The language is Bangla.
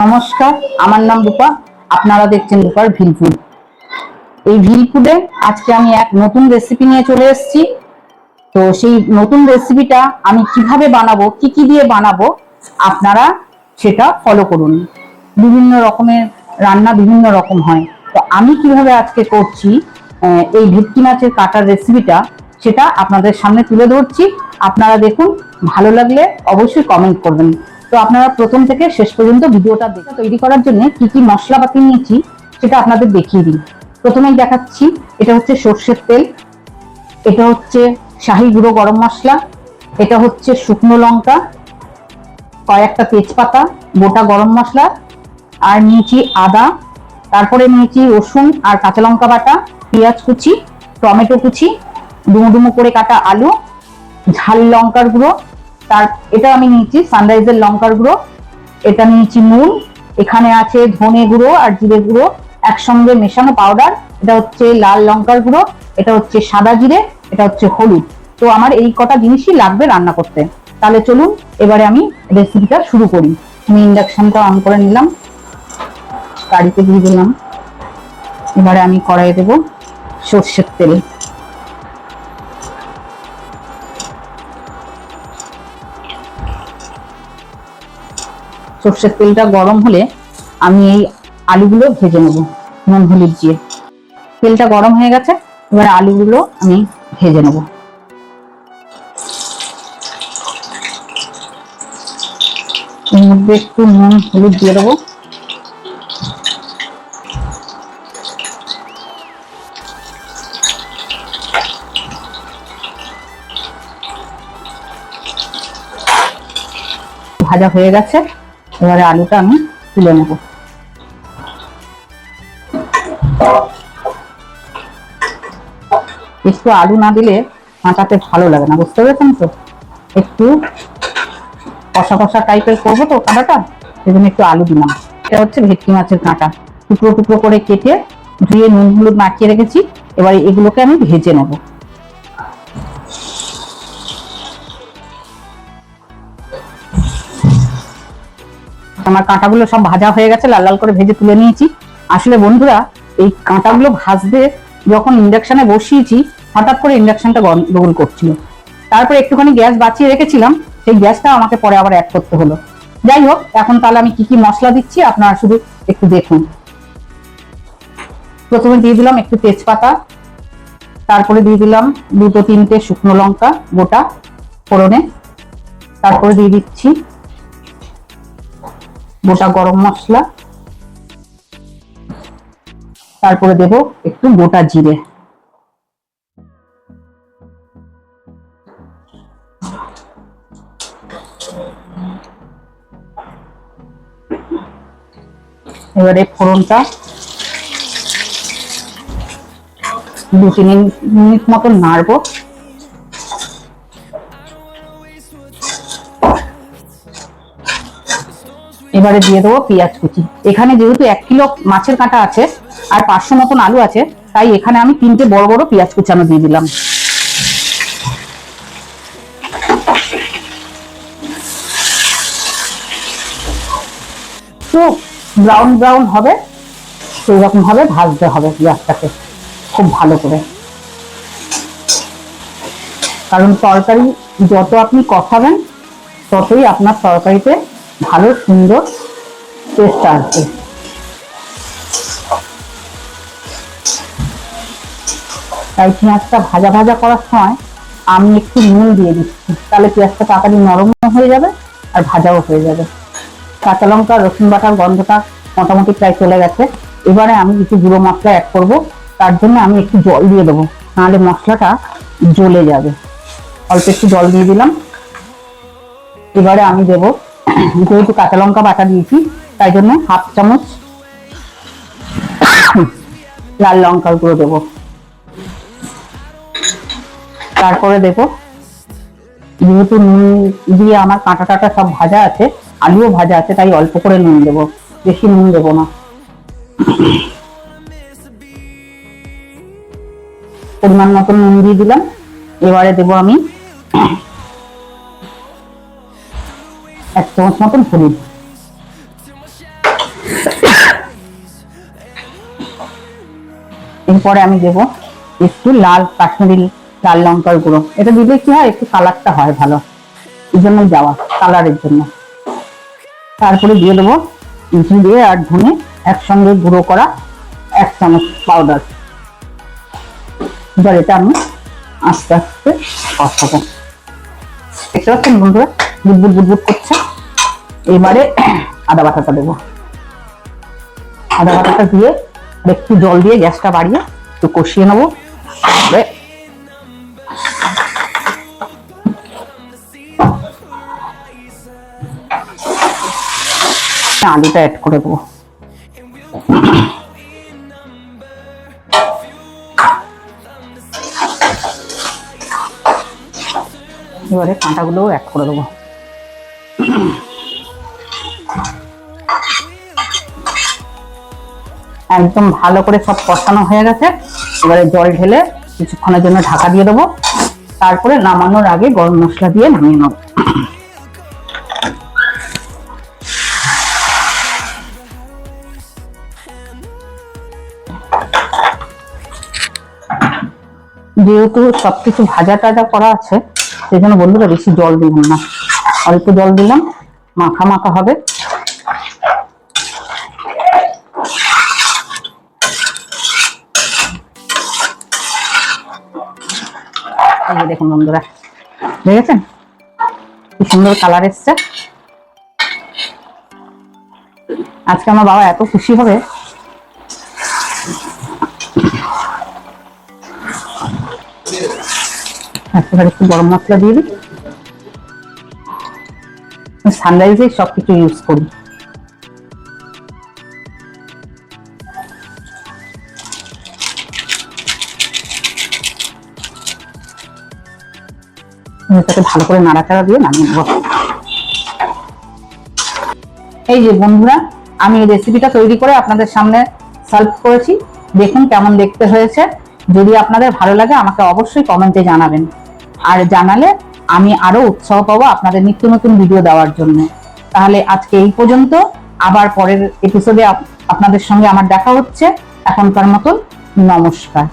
নমস্কার, আমার নাম রূপা। আপনারা দেখছেন রূপার ভিলফুড। এই ভিলফুডে আজকে আমি এক নতুন রেসিপি নিয়ে চলে এসেছি। তো সেই নতুন রেসিপিটা আমি কিভাবে বানাবো, কি কি দিয়ে বানাবো, আপনারা সেটা ফলো করুন। বিভিন্ন রকমের রান্না বিভিন্ন রকম হয়। তো আমি কিভাবে আজকে করছি এই ভেটকি মাছের কাটার রেসিপিটা, সেটা আপনাদের সামনে তুলে ধরছি। আপনারা দেখুন, ভালো লাগলে অবশ্যই কমেন্ট করবেন। তো আপনারা প্রথম থেকে শেষ পর্যন্ত ভিডিওটা দেখে তৈরি করার জন্য কি কি মশলাপাতি নিয়েছি সেটা আপনাদের দেখিয়ে দিই। প্রথমেই দেখাচ্ছি, এটা হচ্ছে সর্ষের তেল, এটা হচ্ছে শাহি গুঁড়ো গরম মশলা, এটা হচ্ছে শুকনো লঙ্কা, কয়েকটা তেজপাতা, গোটা গরম মশলা, আর নিয়েছি আদা, তারপরে নিয়েছি রসুন আর কাঁচা লঙ্কা বাটা, পেঁয়াজ কুচি, টমেটো কুচি, ডুমো ডুমো করে কাটা আলু, ঝাল লঙ্কার গুঁড়ো, এটা আমি নিয়েছি সানরাইজের লঙ্কার গুঁড়ো, এটা নিয়েছি নুন, এখানে আছে ধনে গুঁড়ো আর জিরে গুঁড়ো একসঙ্গে মেশানো পাউডার, এটা হচ্ছে লাল লঙ্কার গুঁড়ো, এটা হচ্ছে সাদা জিরে, এটা হচ্ছে হলুদ। তো আমার এই কটা জিনিসই লাগবে রান্না করতে। তাহলে চলুন এবারে আমি রেসিপিটা শুরু করি। আমি ইন্ডাকশনটা অন করে নিলাম, কড়াইতে দিয়ে দিলাম। এবারে আমি কড়াইয়ে দেবো সর্ষের তেল। সর্ষের তেলটা গরম হলে আমি এই আলুগুলো ভেজে নেব নুন হলুদ দিয়ে। তেলটা গরম হয়ে গেছে, এবার আলুগুলো আমি ভেজে নেব। এর মধ্যে একটু নুন হলুদ দিয়ে দেবো। ভাজা হয়ে গেছে, এবারে আলুটা আমি তুলে নেব। একটু আলু না দিলে কাঁটাতে ভালো লাগে না, বুঝতে পেরেছেন তো? একটু কষা কষা টাইপের করবো তো কাঁটাটা, সেজন্য একটু আলু দিলাম। এটা হচ্ছে ভেটকি মাছের কাঁটা, টুকরো টুকরো করে কেটে ধুয়ে নুন হলুদ মাখিয়ে রেখেছি। এবার এগুলোকে আমি ভেজে নেব। আমার কাঁটাগুলো সব ভাজা হয়ে গেছে, লাল লাল করে ভেজে তুলে নিয়েছি। আসলে বন্ধুরা, এই কাঁটাগুলো ভাজতে যখন ইন্ডাকশনে বসিয়েছি, হঠাৎ করে ইন্ডাকশনটা গন্ডগোল করছিল। তারপরে একটুখানি গ্যাস বাঁচিয়ে রেখেছিলাম, সেই গ্যাসটা আমাকে পরে আবার অ্যাড করতে হলো। যাই হোক, এখন তাহলে আমি কি কি মশলা দিচ্ছি আপনারা শুধু একটু দেখুন। প্রথমে দিয়ে দিলাম একটু তেজপাতা, তারপরে দিয়ে দিলাম দুটো তিনটে শুকনো লঙ্কা গোটা ফোড়নে, তারপরে দিয়ে দিচ্ছি গোটা গরম মশলা, তারপরে দেব একটু গোটা জিরে, এবারে ফোড়নটা 2-3 মিনিট মতো নাড়বো। এবারে দিয়ে দেবো পেঁয়াজ কুচি। এখানে যেহেতু 1 কিলো মাছের কাঁটা আছে আর 500 মতন আলু আছে, তাই এখানে আমি 3টে বড় বড় পেঁয়াজ কুচানো দিয়ে দিলাম। তো ব্রাউন ব্রাউন হবে, সেই রকম ভাবে ভাজতে হবে পেঁয়াজটাকে খুব ভালো করে। কারণ তরকারি যত আপনি কষাবেন, ততই আপনার তরকারিতে ভালো সুন্দর টেস্ট আসবে। তাই পেঁয়াজটা ভাজা ভাজা করার সময় আমি একটু নুন দিয়ে দিচ্ছি, তাহলে পেঁয়াজটা তাড়াতাড়ি নরম হয়ে যাবে আর ভাজাও হয়ে যাবে। কাঁচা লঙ্কা রসুন বাটার গন্ধটা মোটামুটি প্রায় চলে গেছে। এবারে আমি কিছু গুঁড়ো মশলা অ্যাড করব, তার জন্য আমি একটু জল দিয়ে দেবো, নাহলে মশলাটা জ্বলে যাবে। অল্প একটু জল দিয়ে দিলাম। এবারে আমি দেবো, যেহেতু কাঁচা লঙ্কা বাটা দিয়েছি, তাই জন্য 1/2 চামচ লাল লঙ্কার গুঁড়ো দেবো। তারপরে দেবো, যেহেতু নুন দিয়ে আমার কাঁটা টাটা সব ভাজা আছে, আলুও ভাজা আছে, তাই অল্প করে নুন দেবো, বেশি নুন দেবো না। পরিমাণ মতো নুন দিয়ে দিলাম। এবারে দেবো আমি 1 চামচ মতন হলুদ। এরপরে আমি দেব একটু লাল কাশ্মীরি লাল লঙ্কার গুঁড়ো। এটা দিলে কি হয়, একটু কালারটা হয় ভালো, এই জন্যই দেওয়া, কালারের জন্য। তারপরে দিয়ে দেবো জিরে আর ধনে একসঙ্গে গুঁড়ো করা 1 চামচ পাউডার। এবার এটা আমি আস্তে আস্তে কষাবো। দেখতে পাচ্ছেন বন্ধুরা, বুদবুদ বুদবুদ করছে। এবারে আদা বাটাটা দেবো। আদা বাটাটা দিয়ে একটু জল দিয়ে গ্যাসটা বাড়িয়ে একটু কষিয়ে নেবো। আলুটা অ্যাড করে দেবো। এবারে কাঁটাগুলোও অ্যাড করে দেবো। একদম ভালো করে সব কষানো হয়ে গেছে। এবারে জল ঢেলে কিছুক্ষণের জন্য ঢাকা দিয়ে দেবো। তারপরে নামানোর আগে গরম মশলা দিয়ে নামিয়ে নেব। যেহেতু সবকিছু ভাজা টাজা করা আছে, সেই জন্য বন্ধুরা বেশি জল দিলাম না, অল্প জল দিলাম, মাখা মাখা হবে। এই যে দেখুন বন্ধুরা, দেখেছেন কি সুন্দর কালার এসছে। আজকে আমার বাবা এত খুশি হবে। একটু গরম মশলা দিয়ে দিই। সানরাইজে সবকিছু ইউজ করি। এটাকে ভালো করে নাড়াচাড়া দিয়ে নামিয়ে নেব। এই যে বন্ধুরা, আমি এই রেসিপিটা তৈরি করে আপনাদের সামনে সার্ভ করেছি। দেখুন কেমন দেখতে হয়েছে। যদি আপনাদের ভালো লাগে আমাকে অবশ্যই কমেন্টে জানাবেন, আর জানালে আমি আরো উৎসাহ পাবো আপনাদের নিত্য নতুন ভিডিও দেওয়ার জন্য। তাহলে আজকে এই পর্যন্ত, আবার পরের এপিসোডে আপনাদের সঙ্গে আমার দেখা হচ্ছে। এখনকার মতন নমস্কার।